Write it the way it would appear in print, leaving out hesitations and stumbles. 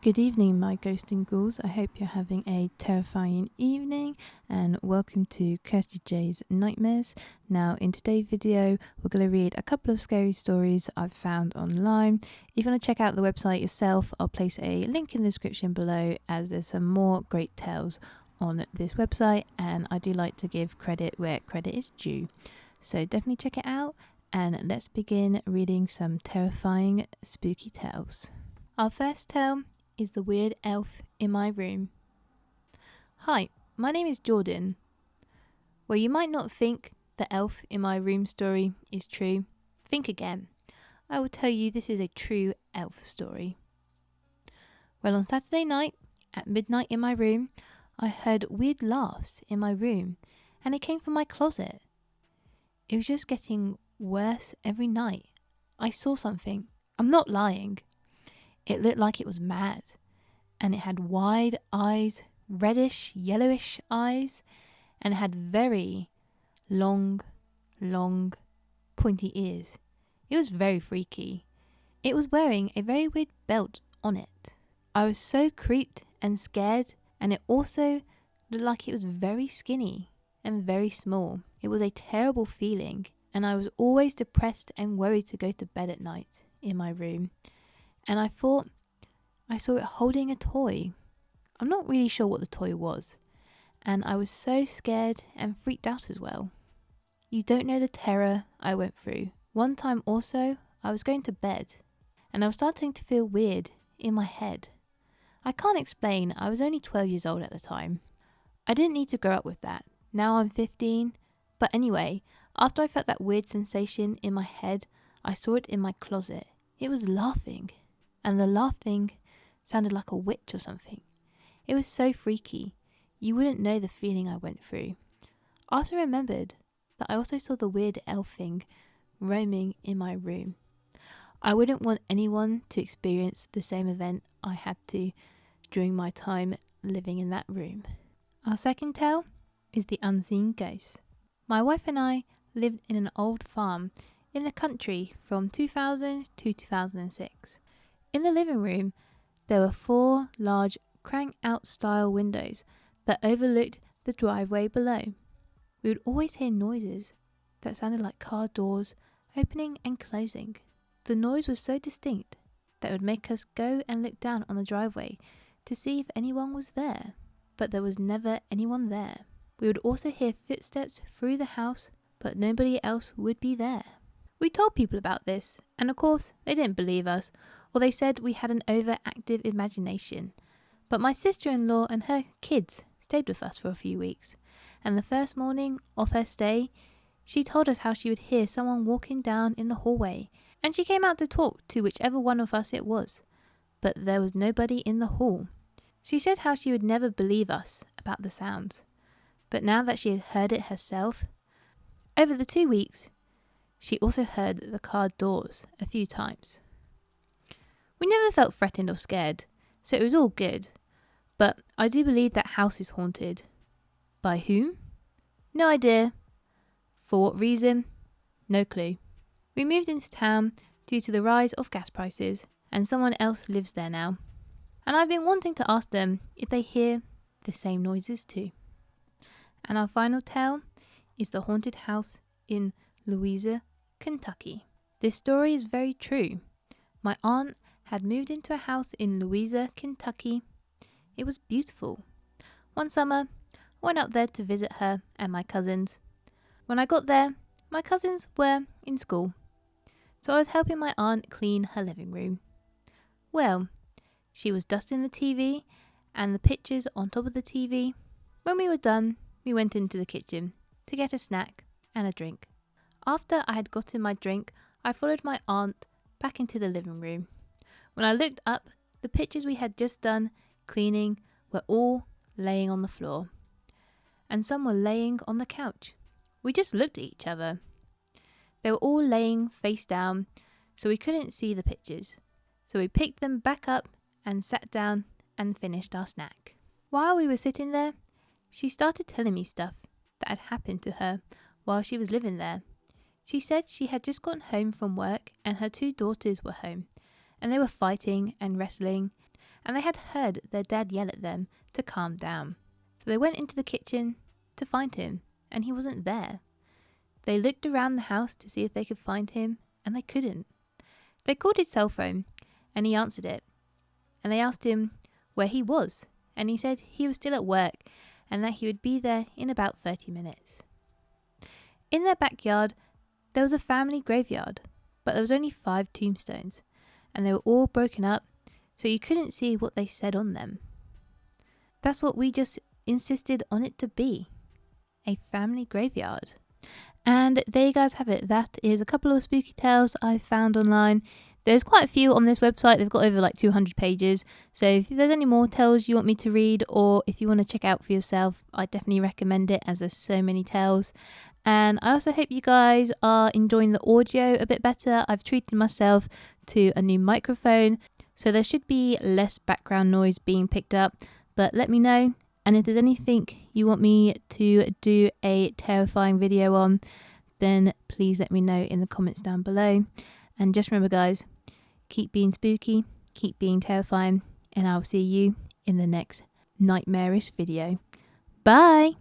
Good evening, my ghost and ghouls. I hope you're having a terrifying evening, and welcome to Kirsty J's Nightmares. Now, in today's video, we're going to read a couple of scary stories I've found online. If you want to check out the website yourself, I'll place a link in the description below, as there's some more great tales on this website, and I do like to give credit where credit is due. So definitely check it out, and let's begin reading some terrifying, spooky tales. Our first tale is The Weird Elf in My Room. Hi, my name is Jordan. Well, you might not think the elf in my room story is true. Think again. I will tell you this is a true elf story. Well, on Saturday night, at midnight in my room, I heard weird laughs in my room, and it came from my closet. It was just getting worse every night. I saw something. I'm not lying. It looked like it was mad, and it had wide eyes, reddish, yellowish eyes, and it had very long, pointy ears. It was very freaky. It was wearing a very weird belt on it. I was so creeped and scared, and it also looked like it was very skinny and very small. It was a terrible feeling, and I was always depressed and worried to go to bed at night in my room. And I thought I saw it holding a toy. I'm not really sure what the toy was, and I was so scared and freaked out as well. You don't know the terror I went through. One time also, I was going to bed, and I was starting to feel weird in my head. I can't explain, I was only 12 years old at the time. I didn't need to grow up with that. Now I'm 15. But anyway, after I felt that weird sensation in my head, I saw it in my closet. It was laughing. And the laughing sounded like a witch or something. It was so freaky. You wouldn't know the feeling I went through. I also remembered that I also saw the weird elf thing roaming in my room. I wouldn't want anyone to experience the same event I had to during my time living in that room. Our second tale is The Unseen Ghost. My wife and I lived in an old farm in the country from 2000 to 2006. In the living room, there were 4 large crank-out style windows that overlooked the driveway below. We would always hear noises that sounded like car doors opening and closing. The noise was so distinct that it would make us go and look down on the driveway to see if anyone was there, but there was never anyone there. We would also hear footsteps through the house, but nobody else would be there. We told people about this, and of course they didn't believe us, or they said we had an overactive imagination. But my sister-in-law and her kids stayed with us for a few weeks, and the first morning of her stay, she told us how she would hear someone walking down in the hallway, and she came out to talk to whichever one of us it was, but there was nobody in the hall. She said how she would never believe us about the sounds, but now that she had heard it herself, over the 2 weeks, she also heard the car doors a few times. We never felt threatened or scared, so it was all good. But I do believe that house is haunted. By whom? No idea. For what reason? No clue. We moved into town due to the rise of gas prices, and someone else lives there now. And I've been wanting to ask them if they hear the same noises too. And our final tale is The Haunted House in Louisa, Kentucky. This story is very true. My aunt had moved into a house in Louisa, Kentucky. It was beautiful. One summer, I went up there to visit her and my cousins. When I got there, my cousins were in school, so I was helping my aunt clean her living room. Well, she was dusting the TV and the pictures on top of the TV. When we were done, we went into the kitchen to get a snack and a drink. After I had gotten my drink, I followed my aunt back into the living room. When I looked up, the pictures we had just done cleaning were all laying on the floor, and some were laying on the couch. We just looked at each other. They were all laying face down, so we couldn't see the pictures. So we picked them back up and sat down and finished our snack. While we were sitting there, she started telling me stuff that had happened to her while she was living there. She said she had just gotten home from work and her 2 daughters were home, and they were fighting and wrestling, and they had heard their dad yell at them to calm down. So they went into the kitchen to find him, and he wasn't there. They looked around the house to see if they could find him, and they couldn't. They called his cell phone, and he answered it, and they asked him where he was, and he said he was still at work and that he would be there in about 30 minutes. In their backyard, there was a family graveyard, but there was only 5 tombstones, and they were all broken up, so you couldn't see what they said on them. That's what we just insisted on it to be, a family graveyard. And there you guys have it. That is a couple of spooky tales I found online. There's quite a few on this website. They've got over like 200 pages. So if there's any more tales you want me to read, or if you want to check out for yourself, I definitely recommend it, as there's so many tales. And I also hope you guys are enjoying the audio a bit better. I've treated myself to a new microphone, so there should be less background noise being picked up. But let me know. And if there's anything you want me to do a terrifying video on, then please let me know in the comments down below. And just remember, guys, keep being spooky, keep being terrifying, and I'll see you in the next nightmarish video. Bye!